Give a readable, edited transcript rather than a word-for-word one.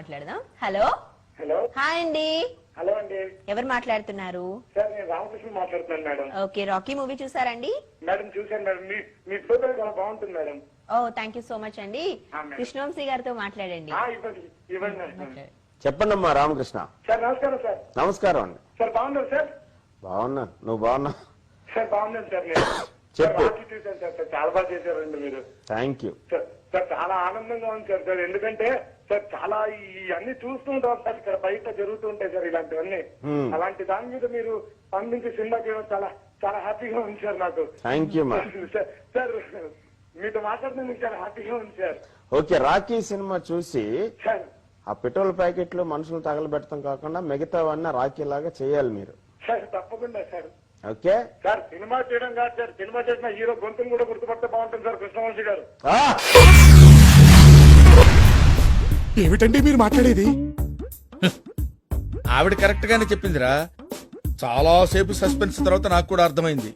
మాట్లాడదాం. Hello hello hi అండి. Hello అండి. ఎవరు మాట్లాడుతున్నారు? సార్ నేను రామకృష్ణ మాట్లాడుతున్నాను మేడం. ఓకే, రాకీ మూవీ చూసారండి? మేడం చూశాను మేడం. మీ ప్రోగ్రామ్ చాలా బాగుంటుంది madam. Oh thank you so much అండి. మేడం. కృష్ణవంశీ గారితో మాట్లాడండి. ఇవ్వండి ఇవ్వండి మేడం. చెప్పండి అమ్మా రామకృష్ణ. సార్ నమస్కారం సార్. నమస్కారం అండి. సార్ బాగున్నారు సార్? బాగున్నాను, నువ్వు బాగున్నా? సార్ బాగున్నాను సార్. నేను చెప్పు. రాత్రి చూశాను సార్. సార్ చాలా బాగా చేశారండి మీరు. Thank you. సార్ సార్ చాలా ఆనందంగా ఉంది సార్. సార్ ఎందుకంటే సార్ చాలా ఇవన్నీ చూస్తూ ఉంటాం సార్. ఇక్కడ బయట జరుగుతూ ఉంటాయి సార్ ఇలాంటివన్నీ. అలాంటి దాని మీద మీరు స్పందించి సినిమా చేయడం చాలా చాలా హ్యాపీగా ఉంది సార్ నాకు. థ్యాంక్ యూ మా. సార్ మీతో మాట్లాడుతున్నందుకు చాలా హ్యాపీగా ఉంది సార్. ఓకే, రాకీ సినిమా చూసి సార్ ఆ పెట్రోల్ ప్యాకెట్లు మనుషులు తగలబెట్టడం కాకుండా మిగతావన్నీ రాకీ లాగా చేయాలి మీరు. సార్ తప్పకుండా సార్. ఓకే సార్ సినిమా చేయడం కాదు సార్, సినిమా చేసిన హీరో గొంతును కూడా గుర్తుపడితే బాగుంటుంది సార్ కృష్ణవంశీ గారు. ఏమిటండి మీరు మాట్లాడేది? ఆవిడ కరెక్ట్ గానే చెప్పిందిరా. చాలా సేపు సస్పెన్స్ తర్వాత నాకు కూడా అర్థమైంది.